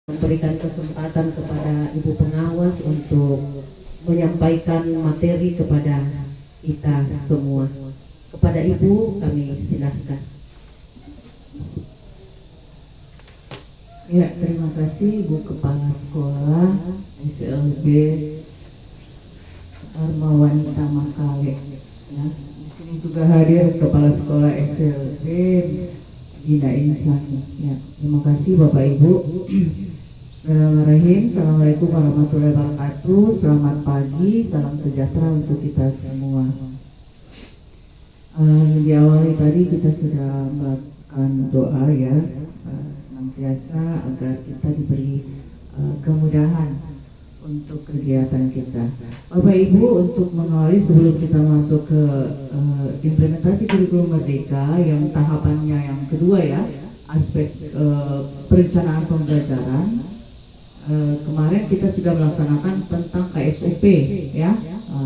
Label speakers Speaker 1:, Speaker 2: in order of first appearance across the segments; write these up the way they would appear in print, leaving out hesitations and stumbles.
Speaker 1: memberikan kesempatan kepada Ibu Pengawas untuk menyampaikan materi kepada kita semua. Kepada Ibu kami silahkan.
Speaker 2: Ya, terima kasih Ibu Kepala Sekolah SLB Dharma Wanita Makale. Ya, di sini juga hadir Kepala Sekolah SLB Dinda Insani. Ya, terima kasih Bapak Ibu. Bismillahirrahmanirrahim. Assalamualaikum warahmatullahi wabarakatuh. Selamat pagi, salam sejahtera untuk kita semua. Di awal tadi kita sudah melakukan doa ya, senantiasa agar kita diberi kemudahan untuk kegiatan kita. Bapak Ibu, untuk mengawali sebelum kita masuk ke implementasi kurikulum merdeka yang tahapannya yang kedua ya, aspek perencanaan pembelajaran. Kemarin kita sudah melaksanakan tentang KSUP ya,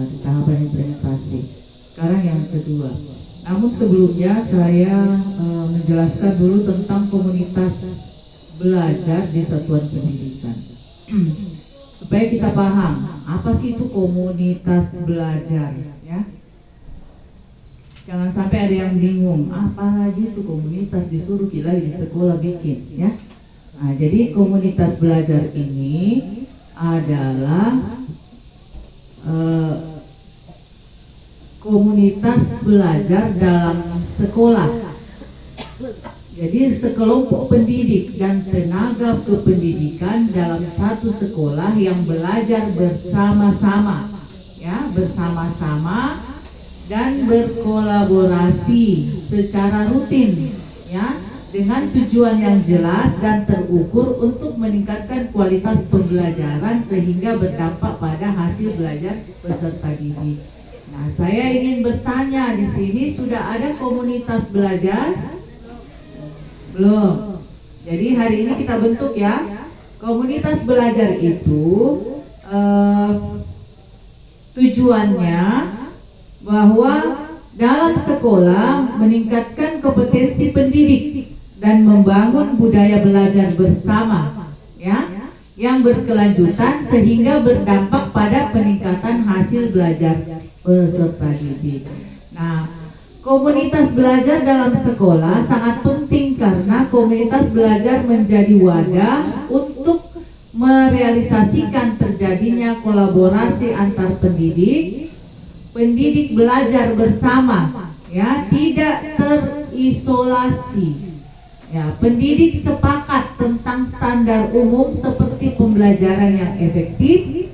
Speaker 2: di tahapan implementasi. Sekarang yang kedua. Namun sebelumnya saya menjelaskan dulu tentang komunitas belajar di satuan pendidikan. Supaya kita paham apa sih itu komunitas belajar ya. Jangan sampai ada yang bingung, apa lagi itu komunitas, disuruh kita di sekolah bikin ya. Nah, jadi komunitas belajar ini adalah komunitas belajar dalam sekolah. Jadi sekelompok pendidik dan tenaga kependidikan dalam satu sekolah yang belajar bersama-sama, ya, bersama-sama dan berkolaborasi secara rutin, ya, dengan tujuan yang jelas dan terukur untuk meningkatkan kualitas pembelajaran sehingga berdampak pada hasil belajar peserta didik. Nah, saya ingin bertanya di sini, sudah ada komunitas belajar? Belum. Jadi hari ini kita bentuk ya. Komunitas belajar itu tujuannya bahwa dalam sekolah meningkatkan kompetensi pendidik dan membangun budaya belajar bersama ya, yang berkelanjutan sehingga berdampak pada peningkatan hasil belajar peserta didik. Nah, komunitas belajar dalam sekolah sangat penting karena komunitas belajar menjadi wadah untuk merealisasikan terjadinya kolaborasi antar pendidik belajar bersama ya, tidak terisolasi. Ya, pendidik sepakat tentang standar umum seperti pembelajaran yang efektif,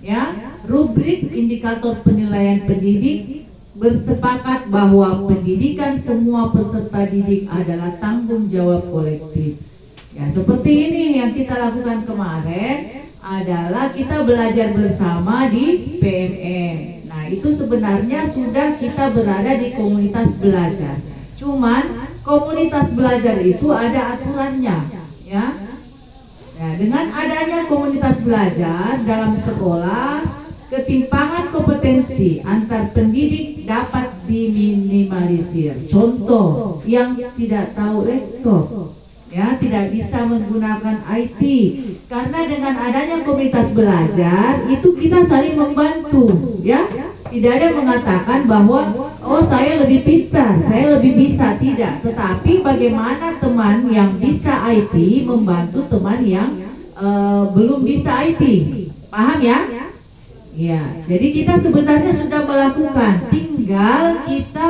Speaker 2: ya, rubrik indikator penilaian pendidik, bersepakat bahwa pendidikan semua peserta didik adalah tanggung jawab kolektif. Ya, seperti ini yang kita lakukan kemarin adalah kita belajar bersama di PMN. Nah, itu sebenarnya sudah kita berada di komunitas belajar. Cuman komunitas belajar itu ada aturannya, ya. Ya, dengan adanya komunitas belajar dalam sekolah, ketimpangan kompetensi antar pendidik dapat diminimalisir. Contoh, yang tidak tahu rektor, ya, tidak bisa menggunakan IT. Karena dengan adanya komunitas belajar itu kita saling membantu, ya. Tidak ada mengatakan bahwa oh saya lebih pintar, saya lebih bisa, tidak. Tetapi bagaimana teman yang bisa IT membantu teman yang belum bisa IT. Paham ya? Ya, jadi kita sebenarnya sudah melakukan, tinggal kita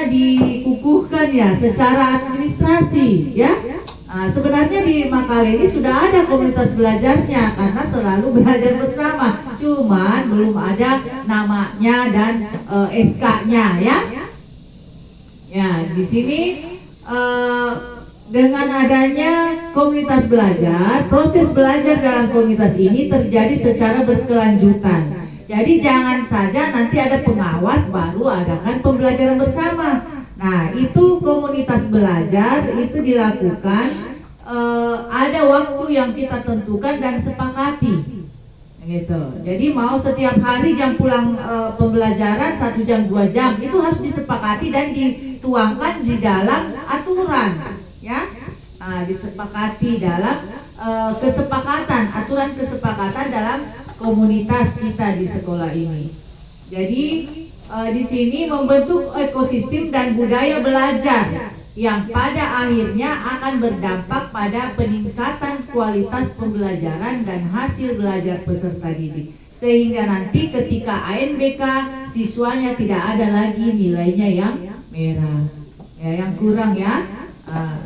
Speaker 2: dikukuhkan ya secara administrasi ya. Nah, sebenarnya di Makale ini sudah ada komunitas belajarnya karena selalu belajar bersama, cuman belum ada namanya dan SK-nya ya. Ya, di sini dengan adanya komunitas belajar, proses belajar dalam komunitas ini terjadi secara berkelanjutan. Jadi jangan saja nanti ada pengawas baru adakan pembelajaran bersama. Nah, itu komunitas belajar itu dilakukan ada waktu yang kita tentukan dan sepakati, gitu. Jadi mau setiap hari jam pulang pembelajaran 1 jam 2 jam itu harus disepakati dan dituangkan di dalam aturan, ya. disepakati dalam kesepakatan, aturan kesepakatan dalam komunitas kita di sekolah ini. Jadi di sini membentuk ekosistem dan budaya belajar yang pada akhirnya akan berdampak pada peningkatan kualitas pembelajaran dan hasil belajar peserta didik. Sehingga nanti ketika ANBK siswanya tidak ada lagi nilainya yang merah, ya, yang kurang ya.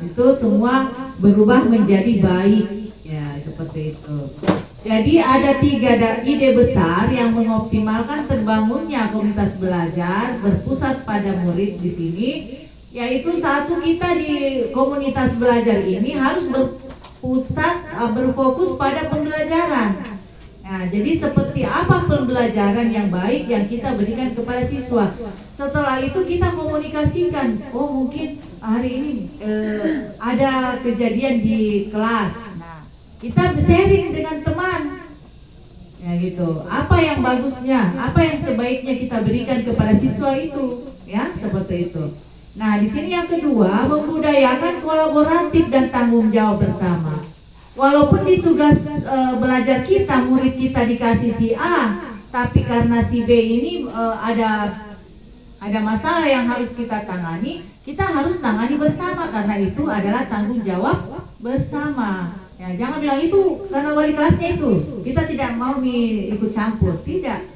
Speaker 2: Itu semua berubah menjadi baik, ya seperti itu. Jadi ada 3 ide besar yang mengoptimalkan terbangunnya komunitas belajar berpusat pada murid di sini, yaitu satu, kita di komunitas belajar ini harus berfokus pada pembelajaran. Nah, jadi seperti apa pembelajaran yang baik yang kita berikan kepada siswa. Setelah itu kita komunikasikan, oh mungkin hari ini ada kejadian di kelas. Nah, kita sharing dengan teman, ya gitu. Apa yang bagusnya, apa yang sebaiknya kita berikan kepada siswa itu, ya seperti itu. Nah, di sini yang kedua, membudayakan kolaboratif dan tanggung jawab bersama. Walaupun di tugas belajar kita, murid kita dikasih si A, tapi karena si B ini ada masalah yang harus kita tangani, kita harus tangani bersama karena itu adalah tanggung jawab bersama. Ya, jangan bilang itu karena wali kelasnya itu, kita tidak mau ikut campur, tidak.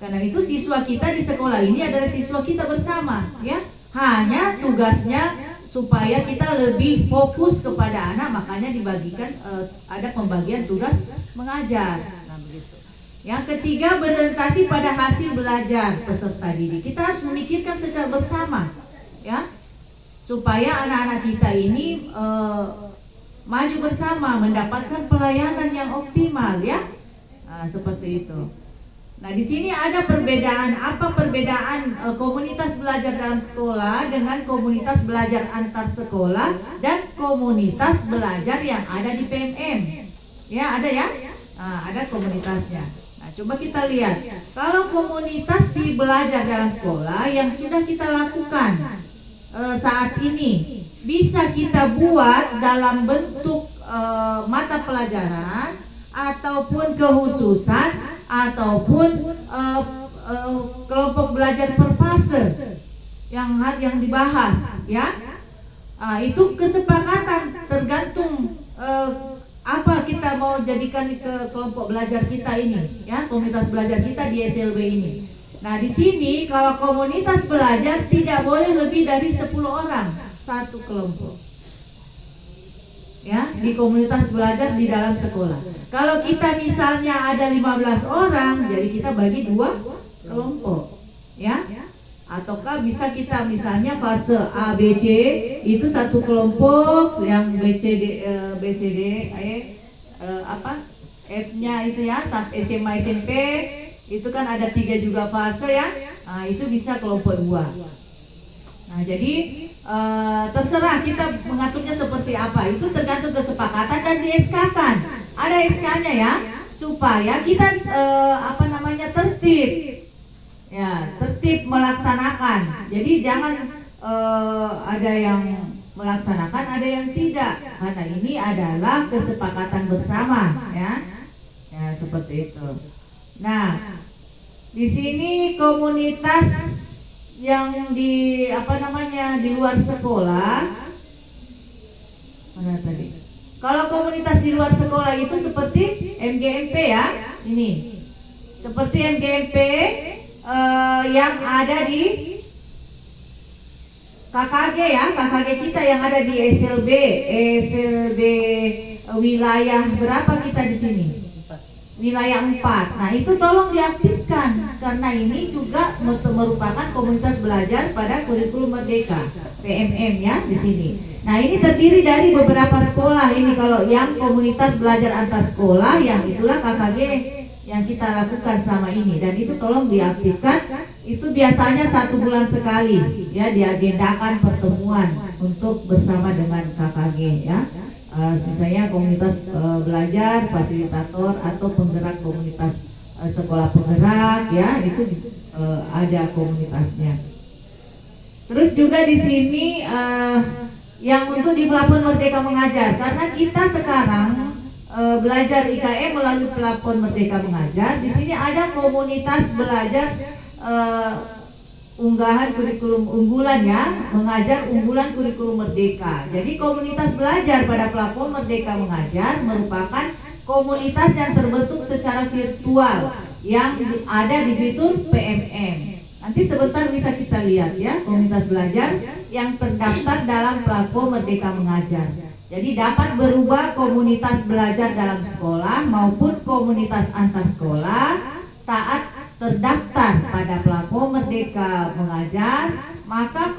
Speaker 2: Karena itu siswa kita di sekolah ini adalah siswa kita bersama, ya. Hanya tugasnya supaya kita lebih fokus kepada anak, makanya dibagikan ada pembagian tugas mengajar. Nah, begitu. Yang ketiga, berorientasi pada hasil belajar peserta didik. Kita harus memikirkan secara bersama, ya, supaya anak-anak kita ini maju bersama, mendapatkan pelayanan yang optimal, ya. Nah, seperti itu. Nah, di sini ada perbedaan. Apa perbedaan komunitas belajar dalam sekolah dengan komunitas belajar antar sekolah dan komunitas belajar yang ada di PMM? Ya, ada ya? Nah, ada komunitasnya. Nah, coba kita lihat. Kalau komunitas di belajar dalam sekolah yang sudah kita lakukan saat ini, bisa kita buat dalam bentuk mata pelajaran ataupun kekhususan ataupun kelompok belajar per fase yang dibahas, ya. Itu kesepakatan, tergantung apa kita mau jadikan ke kelompok belajar kita ini, ya, komunitas belajar kita di SLB ini. Nah, di sini kalau komunitas belajar tidak boleh lebih dari 10 orang satu kelompok, ya, di komunitas belajar di dalam sekolah. Kalau kita misalnya ada 15 orang, jadi kita bagi 2 kelompok, ya. Ataukah bisa kita misalnya fase A, B, C itu satu kelompok, yang B, C, D, F-nya itu ya, sampai SMA, SMP itu kan ada 3 juga fase, ya. Nah, itu bisa kelompok 2. Nah, jadi terserah kita mengaturnya seperti apa, itu tergantung kesepakatan dan di SK-kan. Ada SK-nya, ya, supaya kita tertib, ya, tertib melaksanakan. Jadi jangan ada yang melaksanakan, ada yang tidak, karena ini adalah kesepakatan bersama, ya, ya seperti itu. Nah, di sini komunitas yang di di luar sekolah, mana tadi? Kalau komunitas di luar sekolah itu seperti MGMP, ya, ini seperti MGMP yang ada di KKG, ya, KKG kita yang ada di SLB wilayah berapa kita di sini? Wilayah 4. Nah, itu tolong diaktifkan karena ini juga merupakan komunitas belajar pada kurikulum merdeka PMM, ya, di sini. Nah, ini terdiri dari beberapa sekolah ini. Kalau yang komunitas belajar antar sekolah, yang itulah KKG yang kita lakukan selama ini, dan itu tolong diaktifkan. Itu biasanya 1 bulan sekali, ya, diagendakan pertemuan untuk bersama dengan KKG, ya. Misalnya komunitas belajar, fasilitator atau penggerak komunitas sekolah penggerak, ya, itu ada komunitasnya. Terus juga di sini yang untuk di Pelapon Merdeka Mengajar, karena kita sekarang belajar IKM melalui Pelapon Merdeka Mengajar. Di sini ada komunitas belajar unggahan kurikulum unggulan ya, mengajar unggulan kurikulum merdeka. Jadi komunitas belajar pada Pelapon Merdeka Mengajar merupakan komunitas yang terbentuk secara virtual yang ada di fitur PMM. Nanti sebentar bisa kita lihat ya, komunitas belajar yang terdaftar dalam Pelapon Merdeka Mengajar. Jadi dapat berubah komunitas belajar dalam sekolah maupun komunitas antar sekolah saat terdaftar pada Pelapon Merdeka Mengajar, maka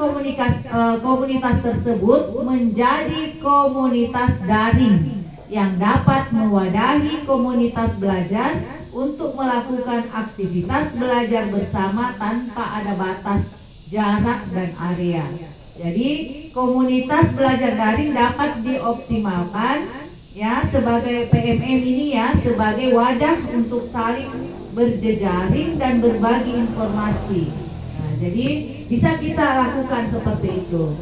Speaker 2: komunitas tersebut menjadi komunitas daring yang dapat mewadahi komunitas belajar untuk melakukan aktivitas belajar bersama tanpa ada batas jarak dan area. Jadi komunitas belajar daring dapat dioptimalkan ya sebagai PMM ini ya, sebagai wadah untuk saling berjejaring dan berbagi informasi. Nah, jadi bisa kita lakukan seperti itu.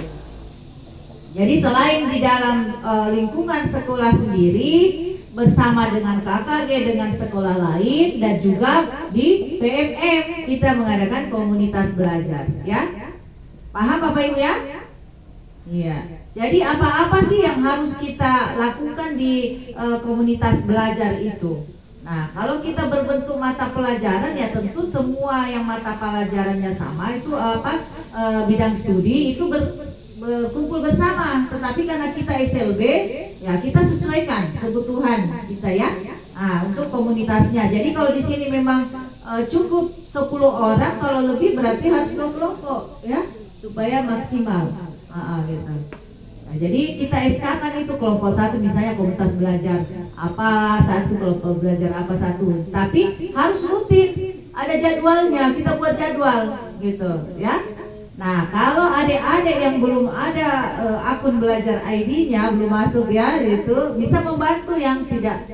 Speaker 2: Jadi selain di dalam lingkungan sekolah sendiri bersama dengan KKG dengan sekolah lain dan juga di PMM kita mengadakan komunitas belajar ya. Paham Bapak Ibu ya? Iya. Jadi apa-apa sih yang harus kita lakukan di komunitas belajar itu? Nah, kalau kita berbentuk mata pelajaran ya tentu semua yang mata pelajarannya sama itu bidang studi itu berkumpul bersama. Tetapi karena kita SLB ya kita sesuaikan kebutuhan kita ya. Nah, untuk komunitasnya. Jadi kalau di sini memang cukup 10 orang, kalau lebih berarti harus 2 kelompok ya supaya maksimal. Gitu. Nah, jadi kita SK-kan itu kelompok 1 misalnya komunitas belajar apa satu, kelompok belajar apa satu. Tapi harus rutin, ada jadwalnya, kita buat jadwal gitu ya. Nah, kalau adik-adik yang belum ada akun belajar ID-nya belum masuk ya, itu bisa membantu yang tidak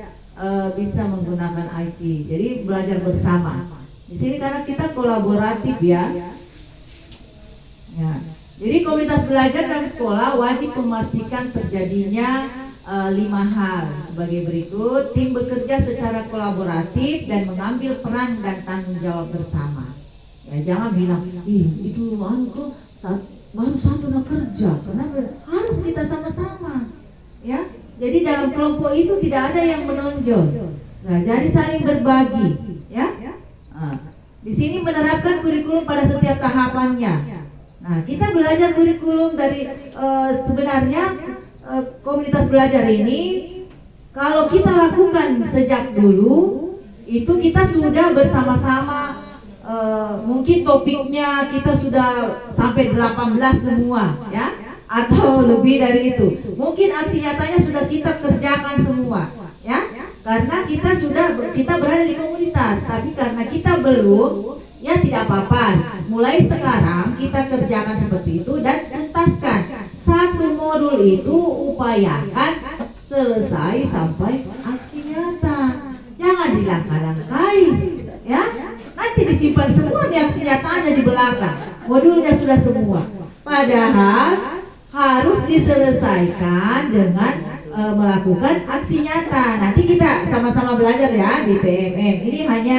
Speaker 2: bisa menggunakan IT. Jadi belajar bersama. Di sini karena kita kolaboratif ya. Ya. Jadi komunitas belajar dalam sekolah wajib memastikan terjadinya 5 hal sebagai berikut. Tim bekerja secara kolaboratif dan mengambil peran dan tanggung jawab bersama. Ya, jangan bilang, itu baru satu nak kerja. Kenapa? Harus kita sama-sama. Ya, jadi dalam kelompok itu tidak ada yang menonjol. Nah, jadi saling berbagi. Ya. Di sini menerapkan kurikulum pada setiap tahapannya. Nah, kita belajar kurikulum dari sebenarnya komunitas belajar ini kalau kita lakukan sejak dulu itu kita sudah bersama-sama mungkin topiknya kita sudah sampai 18 semua ya atau lebih dari itu. Mungkin aksi nyatanya sudah kita kerjakan semua ya. Karena kita berada di komunitas, tapi karena kita belum ya tidak apa-apa. Mulai sekarang kita kerjakan seperti itu dan tuntaskan. Satu modul itu upayakan selesai sampai aksi nyata. Jangan dilangkah-langkai, ya. Nanti disimpan semua di aksi nyatanya di belakang. Modulnya sudah semua. Padahal harus diselesaikan dengan melakukan aksi nyata. Nanti kita sama-sama belajar ya di PMM. Ini hanya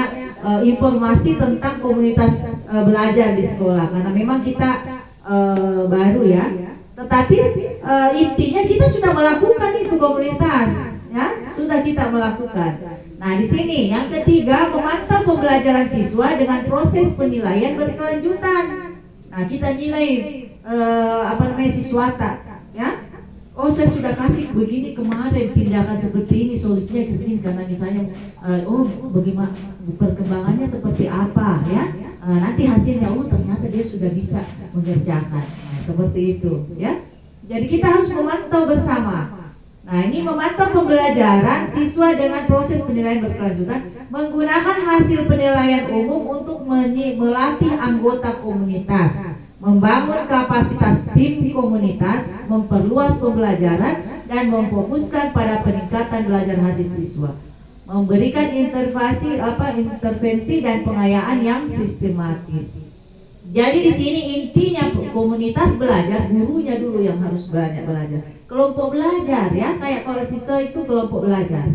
Speaker 2: informasi tentang komunitas belajar di sekolah karena memang kita baru ya. Tetapi intinya kita sudah melakukan itu komunitas, ya sudah kita melakukan. Nah di sini yang ketiga memantau pembelajaran siswa dengan proses penilaian berkelanjutan. Nah kita nilai siswata, ya. Oh saya sudah kasih begini kemarin tindakan seperti ini solusinya ke sini karena misalnya bagaimana perkembangannya seperti apa ya nanti hasilnya ternyata dia sudah bisa mengerjakan seperti itu ya. Jadi kita harus memantau bersama. Nah ini memantau pembelajaran siswa dengan proses penilaian berkelanjutan menggunakan hasil penilaian umum untuk melatih anggota komunitas, membangun kapasitas tim komunitas, memperluas pembelajaran dan memfokuskan pada peningkatan belajar hasil siswa, memberikan intervensi dan pengayaan yang sistematis. Jadi di sini intinya komunitas belajar, gurunya dulu yang harus banyak belajar. Kelompok belajar ya, kayak kalau siswa itu kelompok belajar.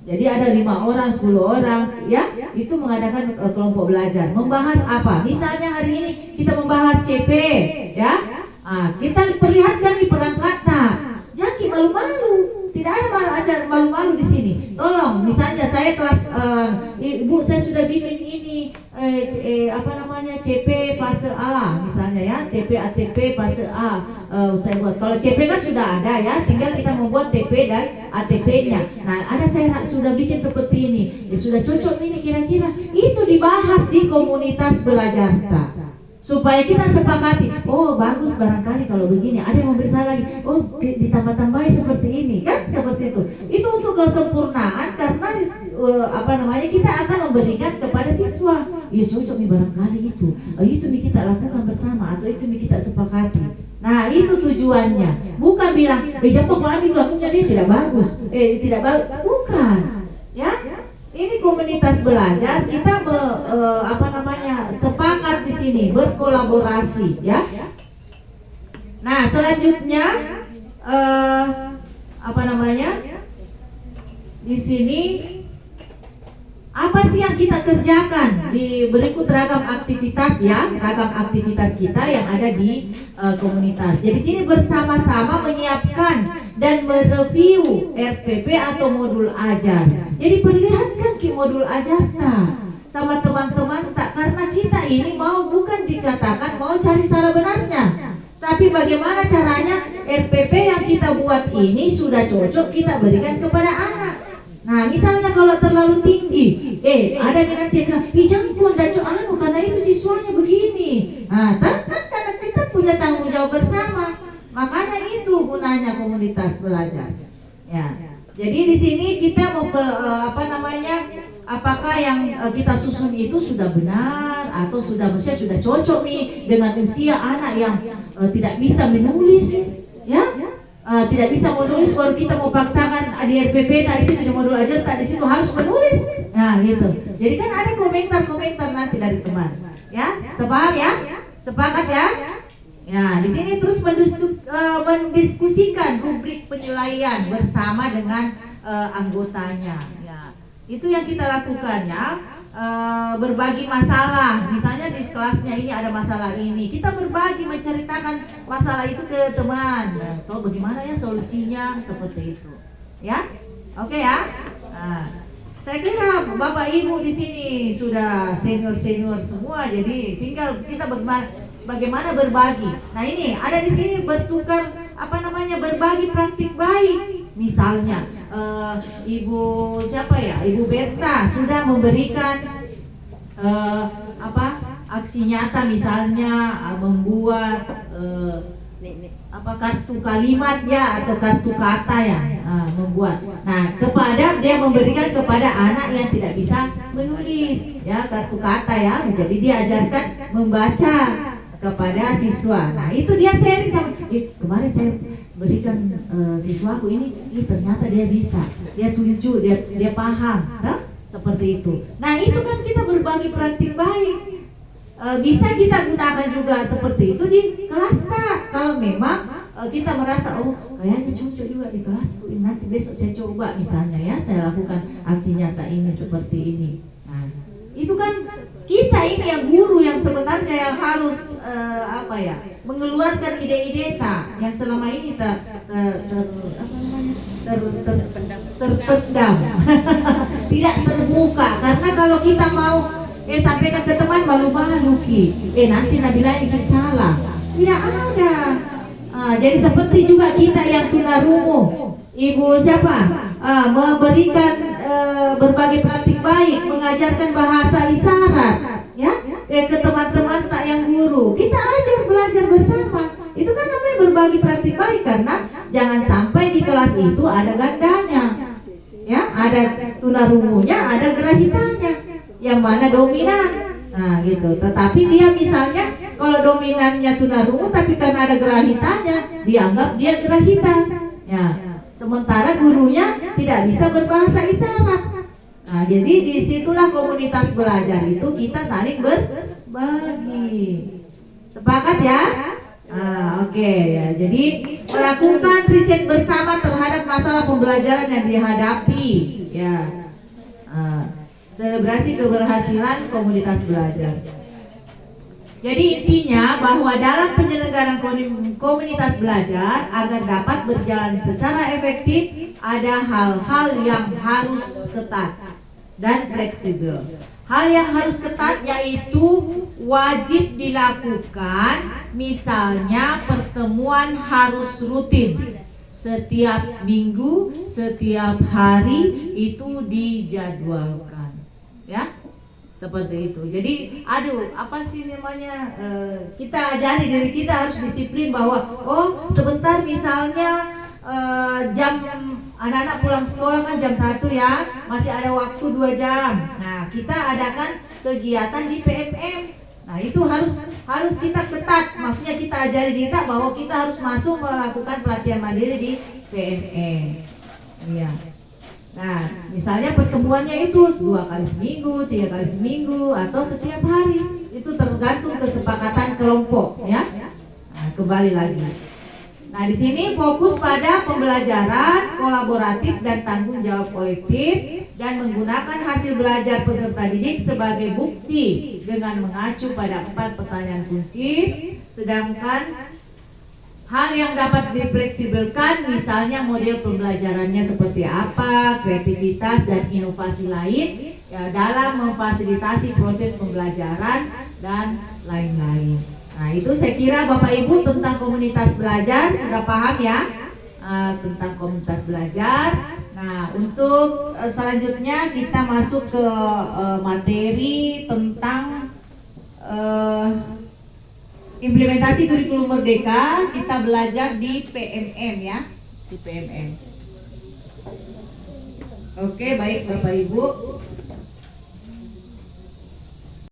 Speaker 2: Jadi ada 5 orang, 10 orang ya, itu mengadakan kelompok belajar. Membahas apa? Misalnya hari ini kita membahas CP ya. Kita perlihatkan di peran kata. Jangan malu-malu. Tidak ada acara malu-malu di sini. Tolong, misalnya saya kelas Ibu, saya sudah bikin ini CP fase A misalnya ya, CP ATP fase A. Saya buat. Kalau CP kan sudah ada ya, tinggal kita membuat TP dan ATP-nya. Nah, saya sudah bikin seperti ini. Ya, sudah cocok ini kira-kira. Itu dibahas di komunitas belajar supaya kita sepakati, oh bagus barangkali kalau begini, ada yang mau berusaha lagi, oh ditambah-tambahi seperti ini, kan seperti itu untuk kesempurnaan, karena kita akan memberikan kepada siswa, ya cocok nih barangkali itu nih kita lakukan bersama, atau itu nih kita sepakati. Nah itu tujuannya, bukan bilang, siapa kami lakunya dia tidak bagus, bukan, ya. Ini komunitas belajar, kita sepakat di sini, berkolaborasi ya. Nah, selanjutnya di sini apa sih yang kita kerjakan di berikut ragam aktivitas ya, ragam aktivitas kita yang ada di komunitas. Jadi sini bersama-sama menyiapkan dan mereview RPP atau modul ajar. Jadi perlihatkan ki modul ajar sama teman-teman karena kita ini bukan dikatakan mau cari salah benarnya, tapi bagaimana caranya RPP yang kita buat ini sudah cocok kita berikan kepada anak. Nah, misalnya kalau terlalu tinggi, ada yang nanti bilang, jangan karena itu siswanya begini. Nah, karena kita punya tanggung jawab bersama. Makanya itu gunanya komunitas belajar. Ya. Jadi di sini kita apakah yang kita susun itu sudah benar atau sudah cocok nih dengan usia anak yang tidak bisa menulis, ya? Tidak bisa menulis, baru kita mau paksakan di RPP di situ, di modul ajar di situ harus menulis. Nah, gitu. Jadi kan ada komentar nanti dari teman. Ya, sepaham ya? Sepakat ya? Ya, di sini terus mendiskusikan rubrik penilaian bersama dengan anggotanya. Ya, itu yang kita lakukan ya. Berbagi masalah, misalnya di kelasnya ini ada masalah ini, kita berbagi menceritakan masalah itu ke teman. Atau bagaimana ya solusinya seperti itu. Ya, oke ya. Nah, saya kira Bapak Ibu di sini sudah senior semua, jadi tinggal kita bagaimana berbagi. Nah ini ada di sini bertukar berbagi praktik baik. Misalnya Ibu Berta sudah memberikan aksi nyata, misalnya membuat kartu kalimat ya atau kartu kata ya, membuat. Nah, dia memberikan kepada anak yang tidak bisa menulis ya kartu kata ya. Jadi diajarkan membaca kepada siswa. Nah, itu dia sharing sama kemarin saya berikan siswaku ini ternyata dia bisa, dia tunjuk, dia paham, seperti itu. Nah, itu kan kita berbagi praktik baik. Bisa kita gunakan juga seperti itu di kelas kalau memang kita merasa kayaknya cocok juga di kelasku, nanti besok saya coba misalnya ya, saya lakukan aksi nyata ini seperti ini. Nah, itu kan kita ini yang guru yang sebenarnya yang harus mengeluarkan ide-ide yang selama ini terpendam tidak terbuka, karena kalau kita mau sampaikan ke teman malu-malu nanti Nabila ini salah, tidak ada. Jadi seperti juga kita yang tunarungu, Ibu memberikan berbagai praktik baik, mengajarkan bahasa isyarat ya ke teman-teman yang guru, kita belajar bersama. Itu kan namanya berbagi praktik baik, karena jangan sampai di kelas itu ada gandanya ya, ada tunarungunya, ada gerahitanya, yang mana dominan. Nah gitu. Tetapi dia misalnya kalau dominannya tunarungu, tapi karena ada gerahitanya dianggap dia gerahita ya, sementara gurunya tidak bisa berbahasa isyarat. Nah, jadi disitulah komunitas belajar itu kita saling berbagi Sepakat ya? Oke ya. Jadi melakukan riset bersama terhadap masalah pembelajaran yang dihadapi. Ya. Selebrasi keberhasilan komunitas belajar. Jadi intinya bahwa dalam penyelenggaraan komunitas belajar agar dapat berjalan secara efektif ada hal-hal yang harus ketat dan fleksibel. Hal yang harus ketat yaitu wajib dilakukan, misalnya pertemuan harus rutin setiap minggu, setiap hari itu dijadwalkan, ya. Seperti itu. Jadi, apa sih namanya? Kita ajari diri kita harus disiplin bahwa sebentar misalnya jam anak-anak pulang sekolah kan jam 1 ya, masih ada waktu 2 jam. Nah, kita adakan kegiatan di PMM. Nah, itu harus kita ketat. Maksudnya kita ajari kita bahwa kita harus masuk melakukan pelatihan mandiri di PMM. Iya. Nah, misalnya pertemuannya itu 2 kali seminggu, 3 kali seminggu, atau setiap hari. Itu tergantung kesepakatan kelompok, ya. Nah, kembali lagi. Nah, di sini fokus pada pembelajaran kolaboratif dan tanggung jawab kolektif dan menggunakan hasil belajar peserta didik sebagai bukti dengan mengacu pada 4 pertanyaan kunci. Sedangkan hal yang dapat difleksibelkan misalnya model pembelajarannya seperti apa, kreativitas dan inovasi lain ya, dalam memfasilitasi proses pembelajaran dan lain-lain. Nah, itu saya kira Bapak Ibu tentang komunitas belajar sudah paham ya, tentang komunitas belajar. Nah, untuk selanjutnya kita masuk ke materi tentang implementasi kurikulum merdeka. Kita belajar di PMM ya, di PMM. Oke, baik Bapak Ibu.